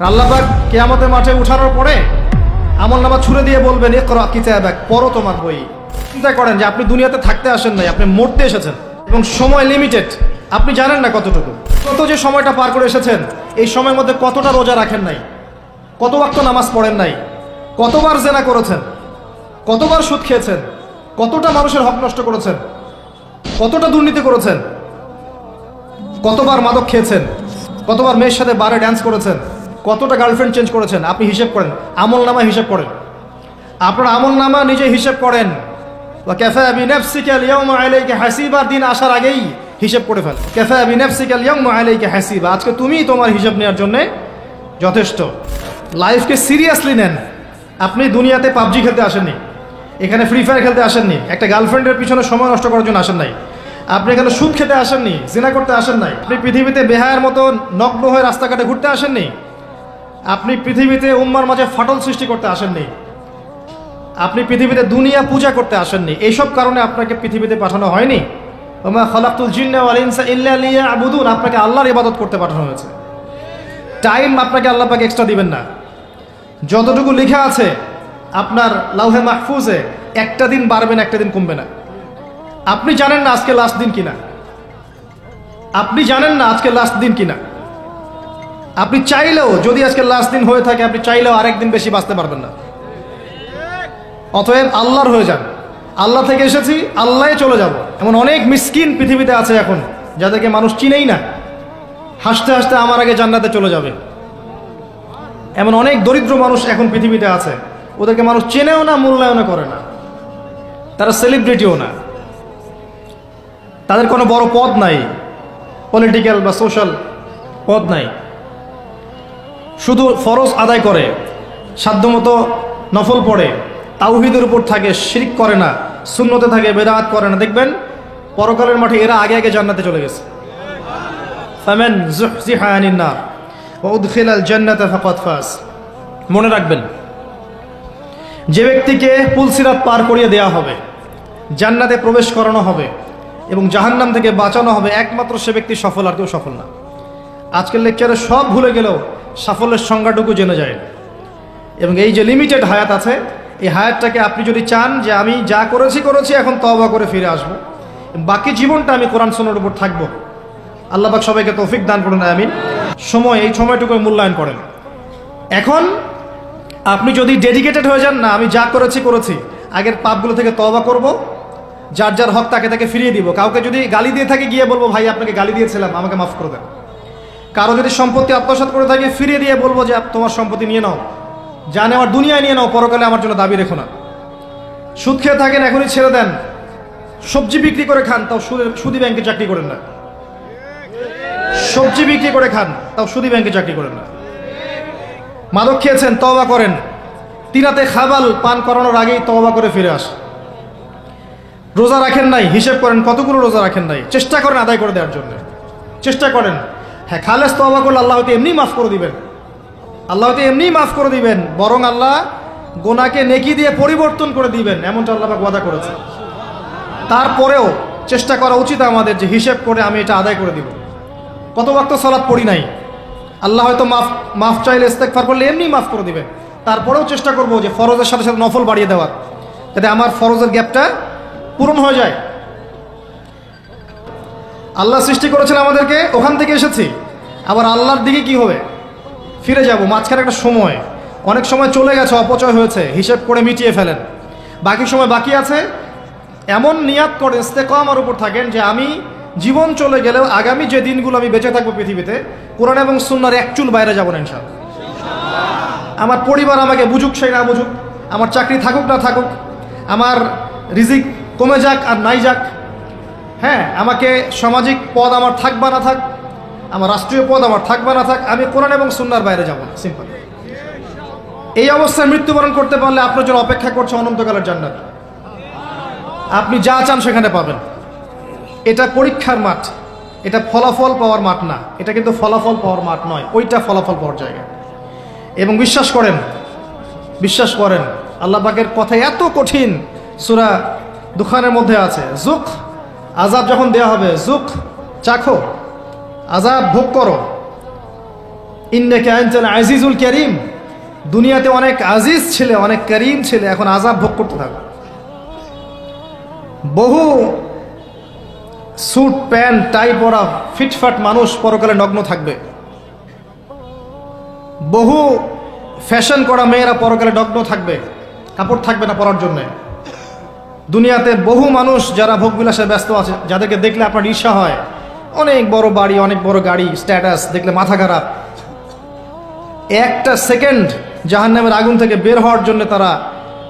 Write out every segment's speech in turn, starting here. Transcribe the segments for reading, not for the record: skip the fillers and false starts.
আল্লাহ পাক কিয়ামতের মাঠে উঠানোর পরে আমলনামা ছুঁড়ে দিয়ে বলবেন ইকরা কিতাবাক, পড়ো তোমার বই। চিন্তা করেন যে আপনি দুনিয়াতে থাকতে আসেন নাই, আপনি মরতে এসেছেন এবং সময় লিমিটেড, আপনি জানেন না কতটুকু। কত যে সময়টা পার করে এসেছেন, এই সময়ের মধ্যে কতটা রোজা রাখেন নাই, কত ওয়াক্ত নামাজ পড়েন নাই, কতবার জেনা করেছেন, কতবার সুদ খেয়েছেন, কতটা মানুষের হক নষ্ট করেছেন, কতটা দুর্নীতি করেছেন, কতবার মাদক খেয়েছেন, কতবার মেয়ের সাথে বারে ড্যান্স করেছেন, কতটা গার্লফ্রেন্ড চেঞ্জ করেছেন। আপনি হিসেব করেন, আমল নামা হিসেব করেন, আপনার আমল নামা নিজে হিসেব করেন। কাফা বিনাফসিকা আল-ইয়াওমা আলাইকা হাসিবা, দিন আসার আগেই হিসেব করে ফেল। কাফা বিনাফসিকা আল-ইয়াওমা আলাইকা হাসিবা, আজকে তুমিই তোমার হিসাব নেওয়ার জন্য যথেষ্ট। লাইফকে সিরিয়াসলি নেন। আপনি দুনিয়াতে পাবজি খেলতে আসেননি, এখানে ফ্রি ফায়ার খেলতে আসেননি, একটা গার্লফ্রেন্ডের পিছনে সময় নষ্ট করার জন্য আসেন নাই, আপনি এখানে সুদ খেতে আসেননি, জিনা করতে আসেন নাই, আপনি পৃথিবীতে বেহায়ার মতো নগ্ন হয়ে রাস্তাঘাটে ঘুরতে আসেননি, আপনি পৃথিবীতে উম্মার মাঝে ফাটল সৃষ্টি করতে আসেননি, আপনি পৃথিবীতে দুনিয়া পূজা করতে আসেননি। এইসব কারণে আপনাকে পৃথিবীতে পাঠানো হয়নি। ওমা খালাকতুল জিন্না ওয়াল ইনসা ইল্লা লিয়াবুদুন, আপনাকে আল্লাহর ইবাদত করতে পাঠানো হয়েছে। টাইম আপনাকে আল্লাহ পাক এক্সট্রা দিবেন না। যতটুকু লেখা আছে আপনার লাউহে মাহফুজে, একটা দিন বাড়বে না, একটা দিন কমবে না। আপনি জানেন না আজকে লাস্ট দিন কিনা, আপনি জানেন না আজকে লাস্ট দিন কিনা। আপনি চাইলেও, যদি আজকে লাস্ট দিন হয়ে থাকে, আপনি চাইলেও আরেকদিন বেশি বাঁচতে পারবেন না। অতএব আল্লাহর হয়ে যান। আল্লাহ থেকে এসেছি, আল্লাহে চলে যাব। এমন অনেক মিসকিন পৃথিবীতে আছে এখন, যাদেরকে মানুষ চিনেই না, হাসতে হাসতে আমার আগে জান্নাতে চলে যাবে। এমন অনেক দরিদ্র মানুষ এখন পৃথিবীতে আছে, ওদেরকে মানুষ চেনেও না, মূল্যায়নও করে না, তারা সেলিব্রিটিও না, তাদের কোনো বড় পদ নাই, পলিটিক্যাল বা সোশ্যাল পদ নাই, শুধু ফরজ আদায় করে, সাধ্যমতো নফল পড়ে, তাওহীদের উপর থাকে, শিরক করে না, সুন্নতে থাকে, বেদাত করে না। দেখবেন পরকালের মাঠে এরা আগে আগে জান্নাতে চলে গেছে। ফামান যুহজিহা আনিন নার ওয়া উদখিলাল জান্নাতা ফাকাদ ফাজ। মনে রাখবেন, যে ব্যক্তিকে পুলসিরাত পার করিয়ে দেওয়া হবে, জান্নাতে প্রবেশ করানো হবে এবং জাহান্নাম থেকে বাঁচানো হবে, একমাত্র সে ব্যক্তি সফল, আর কেউ সফল না। আজকের লেকচারে সব ভুলে গেলেও সাফল্যের সংজ্ঞাটুকু জেনে যায়। এবং এই যে লিমিটেড হায়াত আছে, এই হায়াতটাকে আপনি যদি চান যে আমি যা করেছি এখন তওবা করে ফিরে আসবো, বাকি জীবনটা আমি কোরআন সুন্নাহর উপর থাকবো, আল্লাহ পাক সবাইকে তৌফিক দান করুন, আমিন। এই সময়টুকু মূল্যায়ন করেন। এখন আপনি যদি ডেডিকেটেড হয়ে যান, না আমি যা করেছি আগের পাপগুলো থেকে তওবা করব, যার যার হক তাকে ফিরিয়ে দিব। কাউকে যদি গালি দিয়ে থাকে, গিয়ে বলবো ভাই আপনাকে গালি দিয়েছিলাম, আমাকে মাফ করে দেন। কারো যদি সম্পত্তি আত্মসাৎ করে থাকে, ফিরিয়ে দিয়ে বলবো যে তোমার সম্পত্তি নিয়ে নাও, যা নেওয়ার দুনিয়ায় নিয়ে নাও, পরকালে আমার জন্য দাবি রেখো না। সুদ খেয়ে থাকেন, এখনই ছেড়ে দেন। সবজি বিক্রি করে খান, তাও সুদি ব্যাংকে চাকরি করেন না। সবজি বিক্রি করে খান, তাও সুদি ব্যাংকে চাকরি করেন না। মাদক খেয়েছেন, তওবা করেন। তিনাতে খাবাল পান করানোর আগেই তওবা করে ফিরে আসেন। রোজা রাখেন নাই, হিসেব করেন কতগুলো রোজা রাখেন নাই, চেষ্টা করেন আদায় করে দেওয়ার জন্য, চেষ্টা করেন। হ্যাঁ, খালেস তওবা করলে আল্লাহ হয়তো এমনি মাফ করে দিবেন, আল্লাহ হয়তো এমনি মাফ করে দিবেন, বরং আল্লাহ গোনাকে নেকি দিয়ে পরিবর্তন করে দিবেন, এমনটা আল্লাহ পাক ওয়াদা করেছে। তারপরেও চেষ্টা করা উচিত আমাদের যে হিসেব করে আমি এটা আদায় করে দিব। কত ওয়াক্ত সালাত পড়ি নাই, আল্লাহ হয়তো মাফ চাইলে ইস্তেগফার করলে এমনি মাফ করে দিবেন। তারপরেও চেষ্টা করব যে ফরজের সাথে সাথে নফল বাড়িয়ে দেওয়ার, যাতে আমার ফরজের গ্যাপটা পূরণ হয়ে যায়। আল্লাহ সৃষ্টি করেছেন আমাদেরকে, ওখান থেকে এসেছি, আবার আল্লাহর দিকে কি হবে, ফিরে যাব। মাঝখানে একটা সময়, অনেক সময় চলে গেছে, অপচয় হয়েছে, হিসেব করে মিটিয়ে ফেলেন। বাকি সময় বাকি আছে, এমন নিয়াত করে ইস্তেকামার উপর থাকেন যে আমি জীবন চলে গেলেও আগামী যে দিনগুলো আমি বেঁচে থাকবো পৃথিবীতে, কোরআন এবং সুন্নাহর এক চুল বাইরে যাব না ইনশাআল্লাহ। আমার পরিবার আমাকে বুঝুক সেই না বুঝুক, আমার চাকরি থাকুক না থাকুক, আমার রিজিক কমে যাক আর নাই যাক, হ্যাঁ, আমাকে সামাজিক পদ আমার থাক বা না থাক, আমার রাষ্ট্রীয় পদ আমার থাক বা না থাক, আমি কোরআন এবং সুন্নাহর বাইরে যাব না, সিম্পল। এই অবস্থায় মৃত্যুবরণ করতে পারলে আপনার জন্য অপেক্ষা করছে অনন্তকালের জান্নাত। আপনি যা চান সেখানে পাবেন। এটা পরীক্ষার মাঠ, এটা ফলাফল পাওয়ার মাঠ না, এটা কিন্তু ফলাফল পাওয়ার মাঠ নয়, ওইটা ফলাফল পাওয়ার জায়গা। এবং বিশ্বাস করেন আল্লাহ পাকের কথা এত কঠিন, সূরা দুখানের মধ্যে আছে, যুক, আযাব যখন দেওয়া হবে, যুক, চাখো, আযাব ভোগ করো, ইন্নাকা আনতাল আজিজুল কারীম, দুনিয়াতে অনেক আজিজ ছিলে, অনেক করিম ছিলে, এখন আযাব ভোগ করতে থাকো। বহু স্যুট প্যান্ট টাই পরা ফিটফাট মানুষ পরকালে নগ্ন থাকবে। বহু ফ্যাশন করা মেয়েরা পরকালে নগ্ন থাকবে, কাপড় থাকবে না পরার জন্যে। দুনিয়াতে বহু মানুষ যারা ভোগবিলাসে ব্যস্ত আছে, যাদেরকে দেখলে আপনার ঈর্ষা হয়, অনেক বড় বাড়ি, অনেক বড় গাড়ি, স্ট্যাটাস, দেখলে মাথা খারাপ। একটা সেকেন্ড জাহান্নামের আগুন থেকে বের হওয়ার জন্য তারা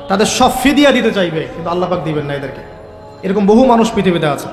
তাদের সব ফিদিয়া দিতে চাইবে, কিন্তু আল্লাহ পাক দিবেন না এদেরকে। এরকম বহু মানুষ পৃথিবীতে আছে।